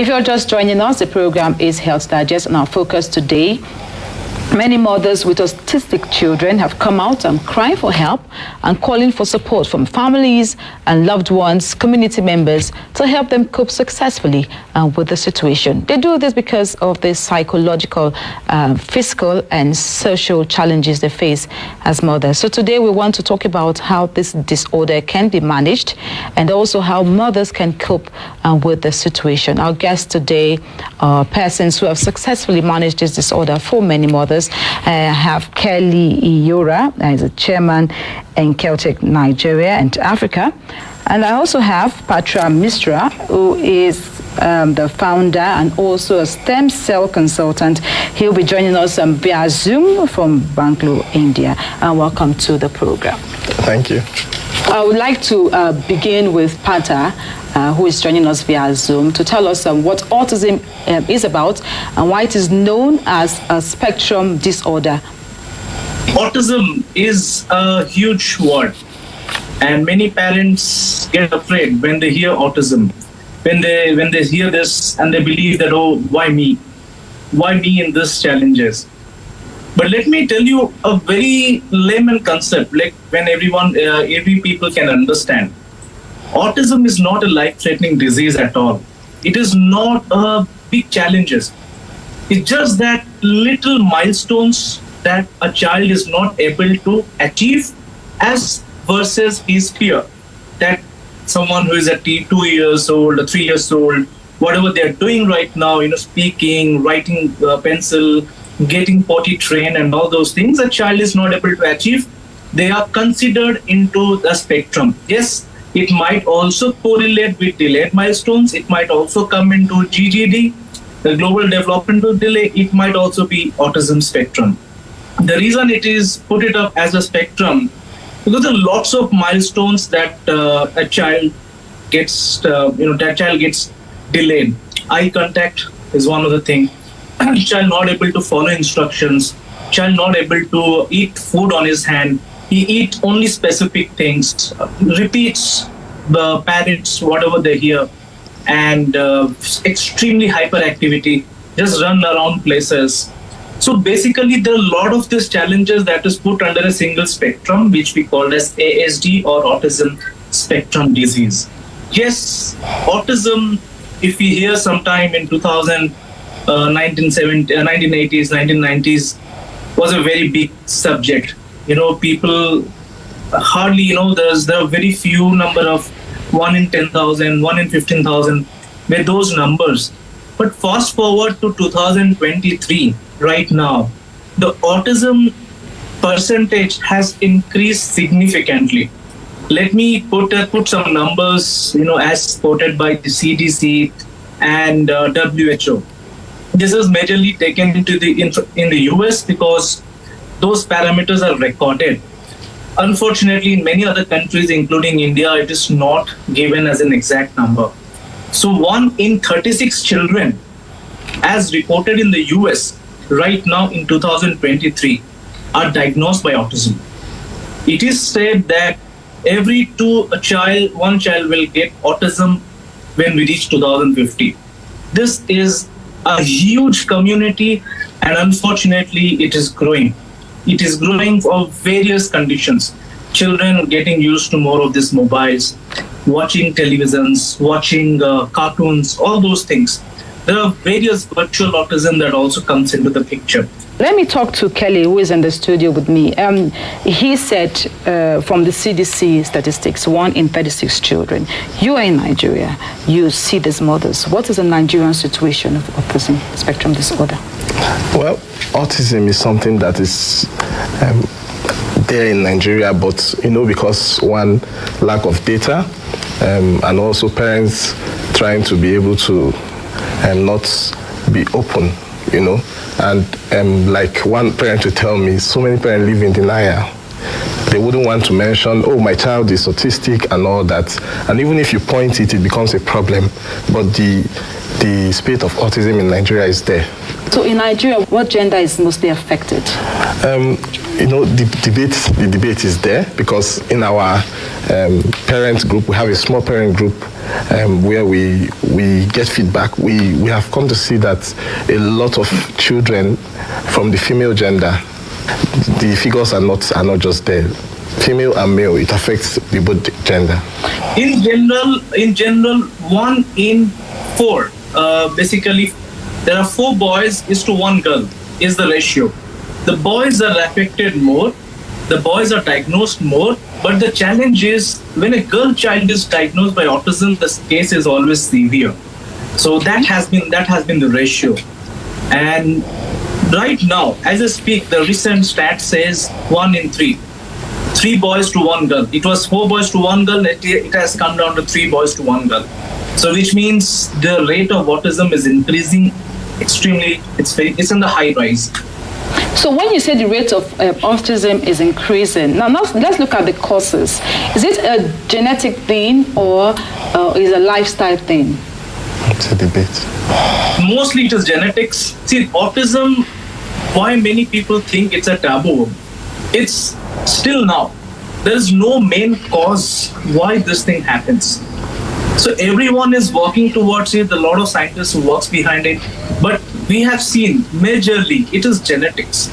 If you're just joining us, the program is Health Digest, and our focus today, many mothers with autistic children have come out and crying for help and calling for support from families and loved ones, community members, to help them cope successfully with the situation. They do this because of the psychological, physical, and social challenges they face as mothers. So today we want to talk about how this disorder can be managed and also how mothers can cope with the situation. Our guests today are persons who have successfully managed this disorder for many mothers. I have Kelly Iyora, as a chairman in Celtic Nigeria and Africa. And I also have Patra Misra, who is the founder and also a stem cell consultant. He'll be joining us via Zoom from Bangalore, India. And welcome to the program. Thank you. I would like to begin with Patra, who is joining us via Zoom, to tell us what autism is about and why it is known as a spectrum disorder. Autism is a huge word, and many parents get afraid when they hear autism. When they hear this and they believe that, oh, why me? Why me in these challenges? But let me tell you a very layman concept, like when every people can understand. Autism is not a life-threatening disease at all. It is not a big challenges. It's just that little milestones that a child is not able to achieve as versus his peer. That someone who is at 2 years old or 3 years old, whatever they're doing right now, speaking, writing pencil, getting potty trained and all those things, a child is not able to achieve. They are considered into the spectrum. Yes, it might also correlate with delayed milestones. It might also come into GDD, the global developmental delay. It might also be autism spectrum. The reason it is put it up as a spectrum, because there are lots of milestones that a child gets, gets delayed. Eye contact is one of the things. Child not able to follow instructions. Child not able to eat food on his hand. He eats only specific things, repeats the parents whatever they hear, and extremely hyperactivity, just run around places. So basically, there are a lot of these challenges that is put under a single spectrum, which we call as ASD or autism spectrum disease. Yes, autism, if we hear sometime in 1980s, 1990s, was a very big subject. People hardly, there are very few number of 1 in 10,000, 1 in 15,000 were those numbers. But fast forward to 2023, right now, the autism percentage has increased significantly. Let me put some numbers, as quoted by the CDC and WHO. This is majorly taken in the US because those parameters are recorded. Unfortunately, in many other countries, including India, it is not given as an exact number. So 1 in 36 children, as reported in the US right now in 2023, are diagnosed by autism. It is said that one child will get autism when we reach 2050. This is a huge community, and unfortunately, it is growing. It is growing for various conditions. Children getting used to more of these mobiles, watching televisions, watching cartoons, all those things. There are various virtual autism that also comes into the picture. Let me talk to Kelly, who is in the studio with me. He said from the CDC statistics, 1 in 36 children. You are in Nigeria. You see these mothers. What is the Nigerian situation of autism spectrum disorder? Well, autism is something that is there in Nigeria, but because one, lack of data, and also parents trying to be able to not be open, and like one parent to tell me, so many parents live in denial. They wouldn't want to mention, oh, my child is autistic and all that. And even if you point it becomes a problem. But the spate of autism in Nigeria is there. So in Nigeria, what gender is mostly affected? The debate is there because in our parent group, we have a small parent group where we get feedback. We have come to see that a lot of children from the female gender, the figures are not just there. Female and male, it affects the both gender. In general, 1 in 4, basically, there are 4 boys is to 1 girl is the ratio. The boys are affected more, the boys are diagnosed more, but the challenge is when a girl child is diagnosed by autism, the case is always severe. So that has been the ratio. And right now, as I speak, the recent stat says 1 in 3. 3 boys to 1 girl. It was 4 boys to 1 girl. It has come down to 3 boys to 1 girl. So which means the rate of autism is increasing extremely. It's in the high rise. So when you say the rate of autism is increasing, now let's look at the causes. Is it a genetic thing or is it a lifestyle thing? It's a debate. Mostly it is genetics. See, autism, why many people think it's a taboo, it's still now. There's no main cause why this thing happens. So everyone is working towards it, a lot of scientists who works behind it, but we have seen majorly it is genetics.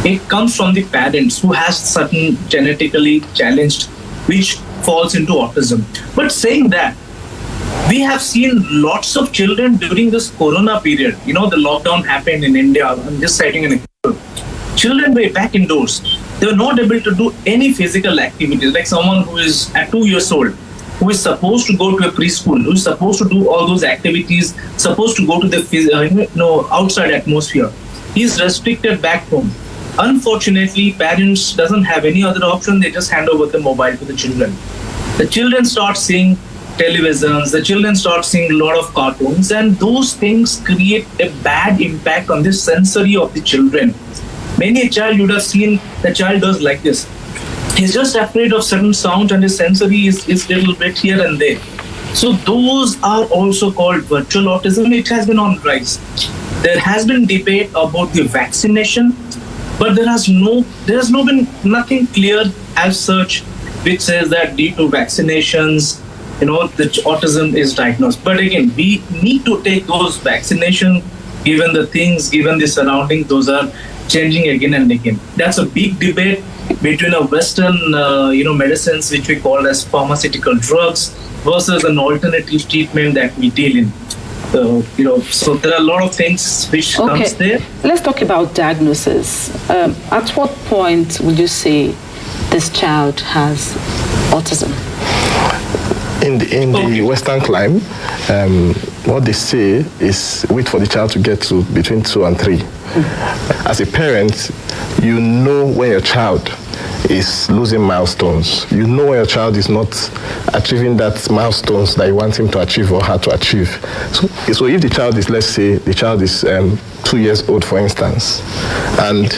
It comes from the parents who has certain genetically challenged, which falls into autism. But saying that, we have seen lots of children during this corona period. The lockdown happened in India. I'm just citing an example. Children were back indoors. They were not able to do any physical activities, like someone who is at 2 years old, who is supposed to go to a preschool, who is supposed to do all those activities, supposed to go to the outside atmosphere. He is restricted back home. Unfortunately, parents doesn't have any other option. They just hand over the mobile to the children. The children start seeing televisions, the children start seeing a lot of cartoons, and those things create a bad impact on the sensory of the children. Many a child you would have seen, the child does like this. He's just afraid of certain sounds and his sensory is a little bit here and there. So those are also called virtual autism. It has been on rise. There has been debate about the vaccination, but there has been nothing clear as such which says that due to vaccinations, the autism is diagnosed. But again, we need to take those vaccinations, given the things, given the surroundings, those are changing again and again. That's a big debate between a Western, medicines, which we call as pharmaceutical drugs, versus an alternative treatment that we deal in. So there are a lot of things which comes there. Let's talk about diagnosis. At what point would you say this child has autism? In the Western climate, what they say is wait for the child to get to between 2 and 3. As a parent, you know when your child is losing milestones. You know when your child is not achieving that milestones that you want him to achieve or her to achieve. So if the child is, let's say, the child is 2 years old, for instance, and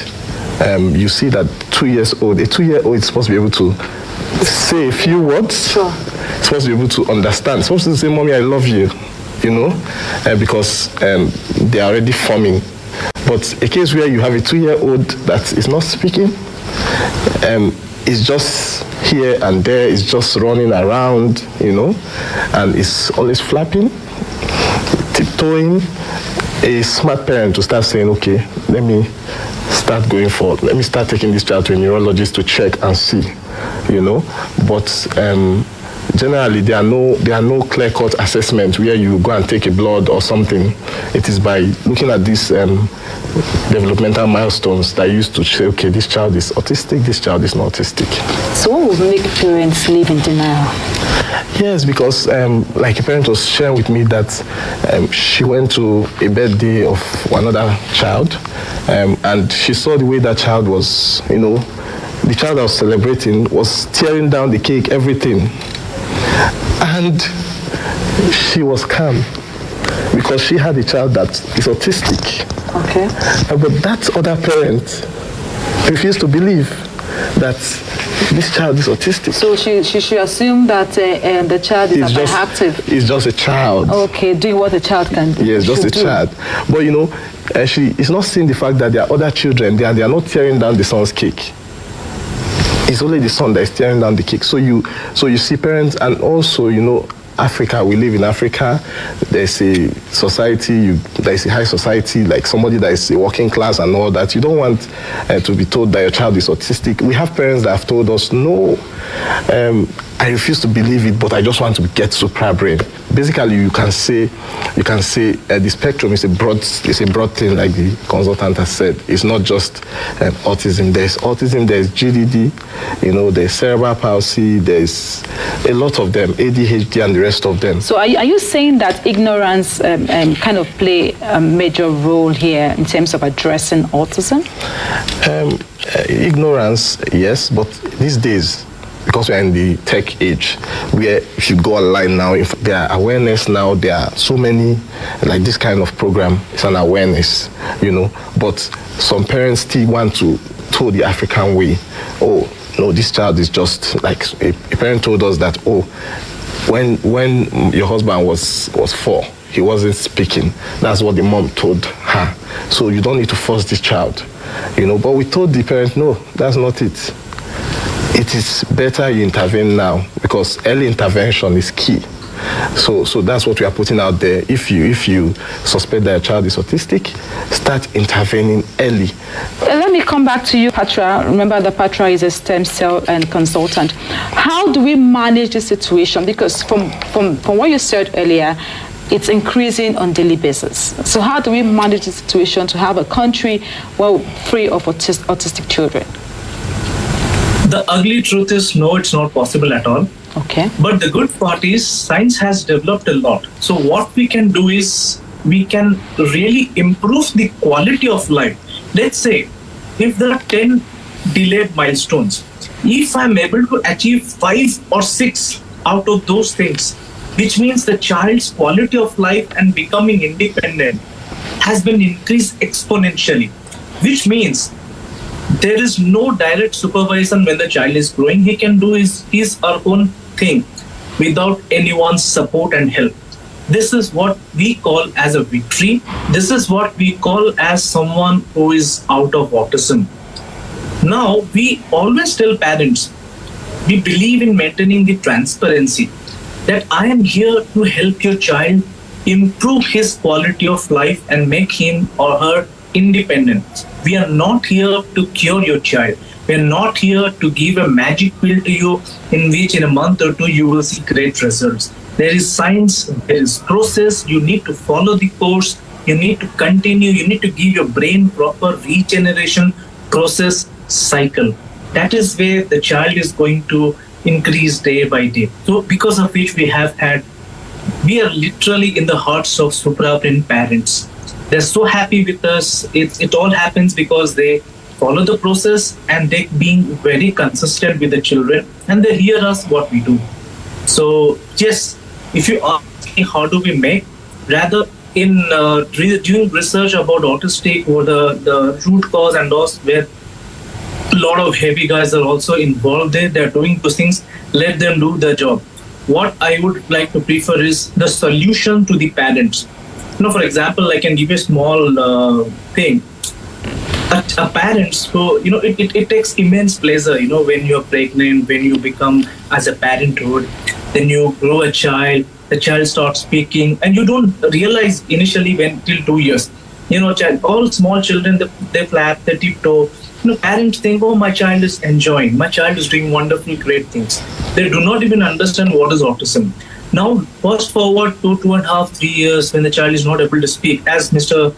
you see that 2 years old, a 2-year-old is supposed to be able to say a few words. Sure. It's supposed to be able to understand. It's supposed to say, "Mommy, I love you," because they are already forming. But a case where you have a 2-year-old that is not speaking, is just here and there, is just running around, and is always flapping, tiptoeing. A smart parent to start saying, "Okay, let me start going forward. Let me start taking this child to a neurologist to check and see," But generally, there are no clear-cut assessments where you go and take a blood or something. It is by looking at these developmental milestones that you used to say, okay, this child is autistic, this child is not autistic. So what would make parents live in denial? Yes, because like a parent was sharing with me that she went to a birthday of another child, and she saw the way that child was, the child I was celebrating was tearing down the cake, everything. And she was calm because she had a child that is autistic. Okay. But that other parent refused to believe. that this child is autistic. So she should assume that the child is hyperactive. It's just a child. Okay, doing what a child can do. Yes, just a child. But you know, she is not seeing the fact that there are other children there and they are not tearing down the son's cake. It's only the son that is tearing down the cake. So you see parents, and also, you know, Africa, we live in Africa, there's a society, there's a high society, like somebody that is a working class and all that. You don't want to be told that your child is autistic. We have parents that have told us, no, I refuse to believe it, but I just want to get Suprabrain. Basically, you can say the spectrum is a broad thing, like the consultant has said. It's not just autism. There's autism, there's GDD, you know, there's cerebral palsy, there's a lot of them, ADHD and the rest of them. So are you saying that ignorance kind of play a major role here in terms of addressing autism? Ignorance, yes, but these days, because we're in the tech age, where if you go online now, if there are awareness now, there are so many, like this kind of program, it's an awareness, you know, but some parents still want to tell the African way. Oh, no, this child is just like, a parent told us that, oh, when your husband was 4, he wasn't speaking. That's what the mom told her. So you don't need to force this child, you know, but we told the parent, no, that's not it. It is better you intervene now, because early intervention is key. So that's what we are putting out there. If you suspect that your child is autistic, start intervening early. Let me come back to you, Patra. Remember that Patra is a stem cell and consultant. How do we manage the situation? Because from what you said earlier, it's increasing on a daily basis. So how do we manage the situation to have a country free of autistic children? The ugly truth is, no, it's not possible at all. Okay. But the good part is science has developed a lot. So what we can do is we can really improve the quality of life. Let's say if there are 10 delayed milestones, if I'm able to achieve 5 or 6 out of those things, which means the child's quality of life and becoming independent has been increased exponentially, which means there is no direct supervision when the child is growing. He can do his or own thing without anyone's support and help. This is what we call as a victory. This is what we call as someone who is out of autism. Now, we always tell parents, we believe in maintaining the transparency, that I am here to help your child improve his quality of life and make him or her independent. We are not here to cure your child. We are not here to give a magic pill to you in which in a month or 2 you will see great results. There is science, there is process. You need to follow the course. You need to continue. You need to give your brain proper regeneration process cycle. That is where the child is going to increase day by day. So because of which we are literally in the hearts of Suprabrain parents. They're so happy with us. It all happens because they follow the process and they being very consistent with the children, and they hear us what we do. So yes, if you ask me how do we make, rather in doing research about autistic or the root cause and all, where a lot of heavy guys are also involved there, they're doing those things, let them do their job. What I would like to prefer is the solution to the parents. You know, for example, I can give you a small thing. A parents who, you know, it takes immense pleasure, you know, when you're pregnant, when you become as a parenthood, then you grow a child, the child starts speaking, and you don't realize initially when till 2 years, you know, all small children, they flap, they tiptoe. You know, parents think, oh, my child is enjoying, my child is doing wonderful, great things. They do not even understand what is autism. Now, fast forward to 2.5, 3 years when the child is not able to speak, as Mr.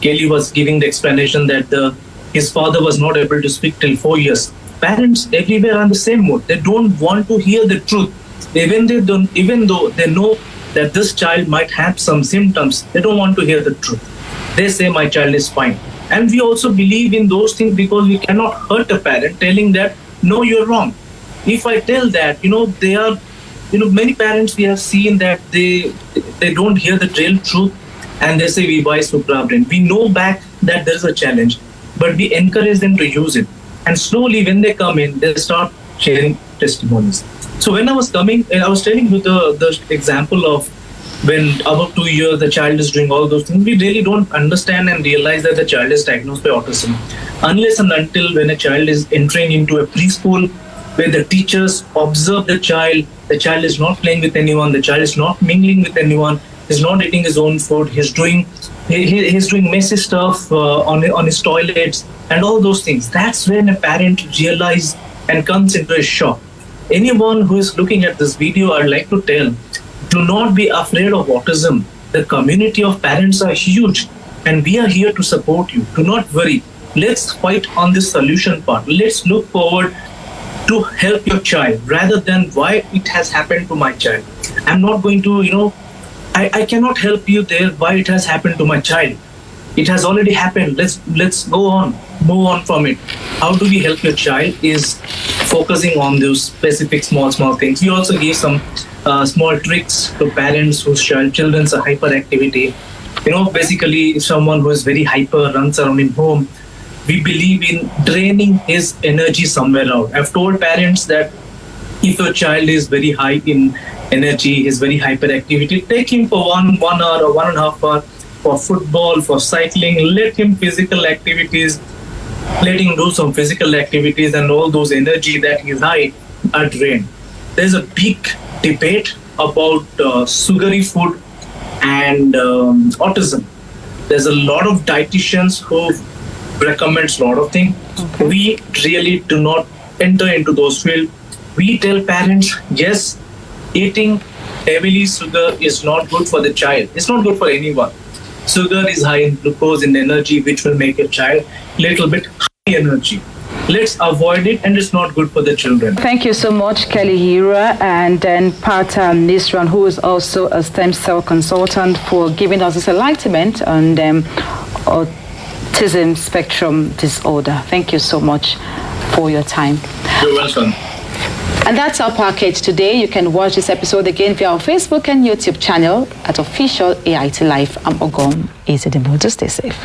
Kelly was giving the explanation that his father was not able to speak till 4 years. Parents everywhere are in the same mood. They don't want to hear the truth. Even though they know that this child might have some symptoms, they don't want to hear the truth. They say my child is fine. And we also believe in those things because we cannot hurt a parent telling that, no, you're wrong. If I tell that, you know, they are, you know, many parents we have seen that they don't hear the real truth and they say we buy Suprabrain. We know back that there's a challenge, but we encourage them to use it. And slowly, when they come in, they start sharing testimonies. So when I was coming, I was telling you the example of when above 2 years the child is doing all those things. We really don't understand and realize that the child is diagnosed by autism unless and until when a child is entering into a preschool where the teachers observe the child is not playing with anyone, the child is not mingling with anyone, he's not eating his own food, he's doing messy stuff on his toilets and all those things. That's when a parent realizes and comes into a shock. Anyone who is looking at this video, I'd like to tell, do not be afraid of autism. The community of parents are huge and we are here to support you. Do not worry. Let's fight on this solution part. Let's look forward to help your child rather than why it has happened to my child. I'm not going to, I cannot help you there why it has happened to my child. It has already happened. Let's go on, move on from it. How do we help your child is focusing on those specific small things. We also give some small tricks to parents whose children's are hyperactivity. Basically, if someone who is very hyper runs around in home, we believe in draining his energy somewhere out. I've told parents that if your child is very high in energy, is very hyperactivity, take him for 1 hour or 1.5 hours for football, for cycling, let him physical activities, let him do some physical activities and all those energy that is high are drained. There's a big debate about sugary food and autism. There's a lot of dietitians who recommends a lot of things. Okay. We really do not enter into those fields. We tell parents, yes, eating heavily sugar is not good for the child. It's not good for anyone. Sugar is high in glucose and energy, which will make a child little bit high energy. Let's avoid it, and it's not good for the children. Thank you so much, Kelly Hira, and then Partha Nisran, who is also a stem cell consultant, for giving us this enlightenment on autism spectrum disorder. Thank you so much for your time. You're welcome. And that's our package today. You can watch this episode again via our Facebook and YouTube channel at Official AIT Life. I'm Ogom Ezedimo. Just stay safe.